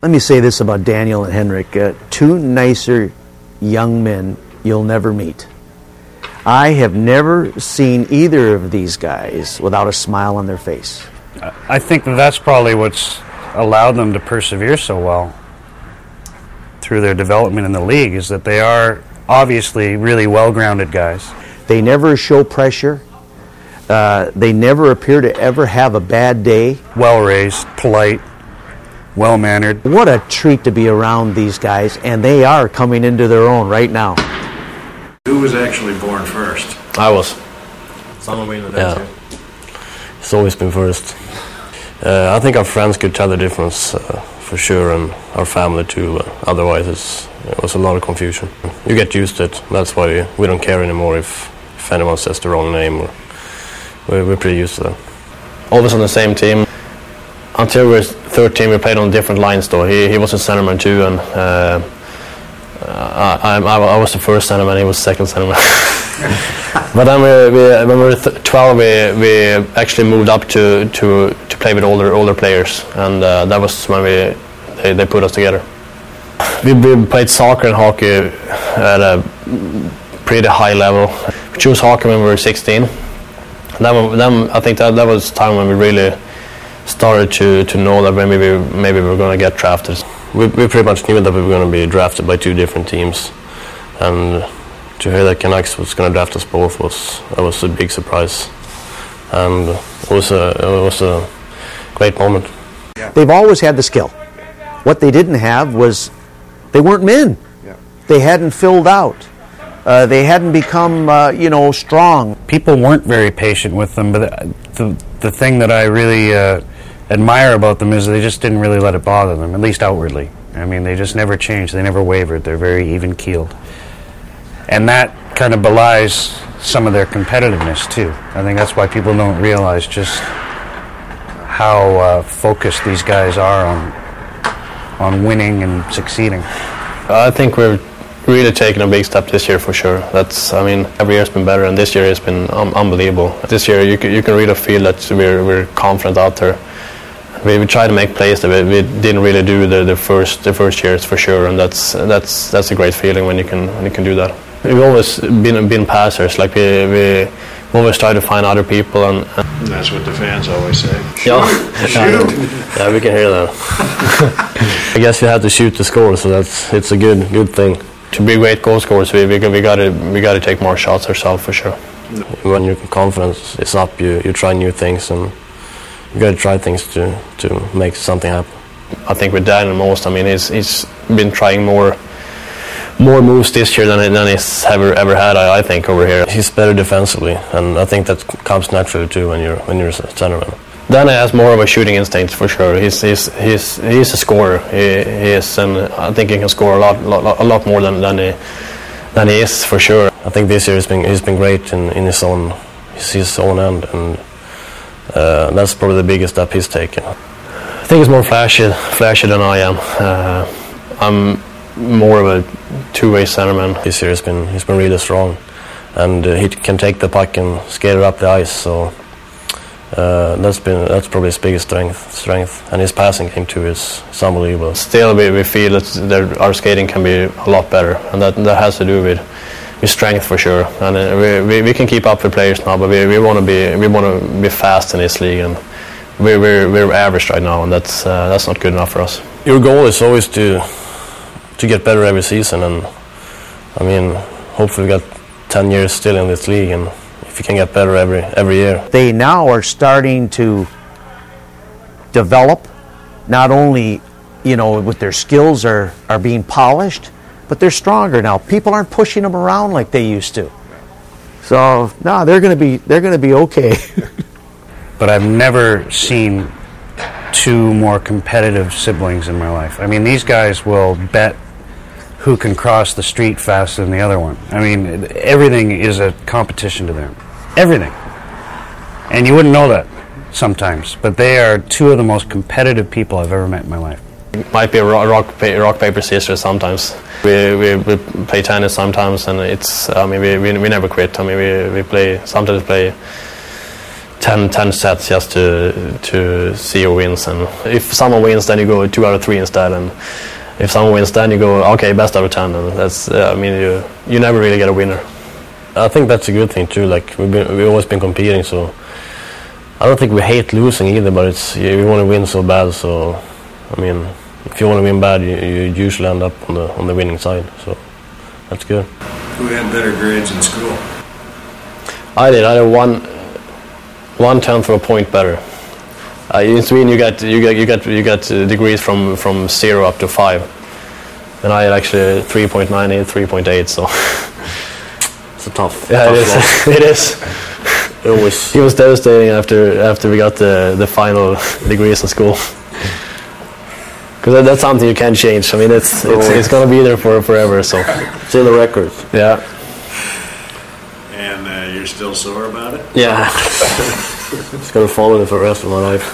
Let me say this about Daniel and Henrik. Two nicer young men you'll never meet. I have never seen either of these guys without a smile on their face. I think that's probably what's allowed them to persevere so well through their development in the league, is that they are obviously really well-grounded guys. They never show pressure. They never appear to ever have a bad day. Well-raised, polite, well-mannered. What a treat to be around these guys, and they are coming into their own right now. Who was actually born first? I was. Someone we know that too. It's always been first. I think our friends could tell the difference for sure, and our family too. Otherwise, it was a lot of confusion. You get used to it. That's why we don't care anymore if anyone says the wrong name. We're pretty used to that. Always on the same team. Until we were 13, we played on different lines though. He was a centerman too, and I was the first centerman, he was second centerman. But then when we were 12, we actually moved up to play with older players, and that was when they put us together. We played soccer and hockey at a pretty high level. We chose hockey when we were 16. Then I think that was time when we really started to know that maybe we were going to get drafted. We pretty much knew that we were going to be drafted by two different teams, and to hear that Canucks was going to draft us both was a big surprise, and it was a great moment. They've always had the skill. What they didn't have was they weren't men. They hadn't filled out. They hadn't become strong. People weren't very patient with them, but the thing that I really admire about them is they just didn't really let it bother them, at least outwardly. I mean, they just never changed. They never wavered. They're very even-keeled. And that kind of belies some of their competitiveness, too. I think that's why people don't realize just how focused these guys are on winning and succeeding. I think we're really taking a big step this year for sure. Every year's been better, and this year has been unbelievable. This year you can really feel that we're confident out there. We try to make plays that we didn't really do the first years for sure, and that's a great feeling when you can do that. We've always been passers. Like we always try to find other people, and that's what the fans always say. Yeah, we can hear that. I guess you have to shoot to score, so it's a good thing. To be great goal scorers, we got to take more shots ourselves for sure. When your confidence is up, you try new things, and you got to try things to make something happen. I think with Daniel most, he's been trying more moves this year than he's ever had. I think over here he's better defensively, and I think that comes naturally too when you're a centerman. Danny has more of a shooting instinct for sure. He's a scorer. He is, and I think he can score a lot more than he is for sure. I think this year he's been great in his own end, and that's probably the biggest step he's taken. I think he's more flashy than I am. I'm more of a two-way centerman. This year he's been really strong, and he can take the puck and skate it up the ice. So. That's probably his biggest strength, and his passing game too is unbelievable. Still, we feel that our skating can be a lot better, and that has to do with strength for sure. And we can keep up with players now, but we want to be fast in this league, and we're average right now, and that's not good enough for us. Your goal is always to get better every season, and hopefully we got 10 years still in this league, and if you can get better every year. They now are starting to develop, not only with their skills are being polished, but they're stronger now. People aren't pushing them around like they used to. So no, they're going to be okay. But I've never seen two more competitive siblings in my life. These guys will bet who can cross the street faster than the other one. Everything is a competition to them. Everything. And you wouldn't know that sometimes, but they are two of the most competitive people I've ever met in my life. It might be a rock, paper, scissors sometimes. We play tennis sometimes, and it's we never quit. We sometimes play 10 sets just to see who wins. And if someone wins, then you go 2 out of 3 instead. And if someone wins, then you go, okay, best out of 10. And that's, I mean, you never really get a winner. I think that's a good thing too. Like we've always been competing, so I don't think we hate losing either. But we want to win so bad. So I mean, if you want to win bad, you usually end up on the winning side. So that's good. Who had better grades in school? I did. I had 1/10 of a point better. In Sweden, you get degrees from 0 up to 5, and I had actually 3.98, 3.8. So It's a tough. yeah, tough it is. It was. It was devastating after we got the final degrees in school. Because that's something you can't change. I mean, it's gonna be there for forever. So It's in the records. yeah. And you're still sore about it? Yeah. It's gonna follow me for the rest of my life.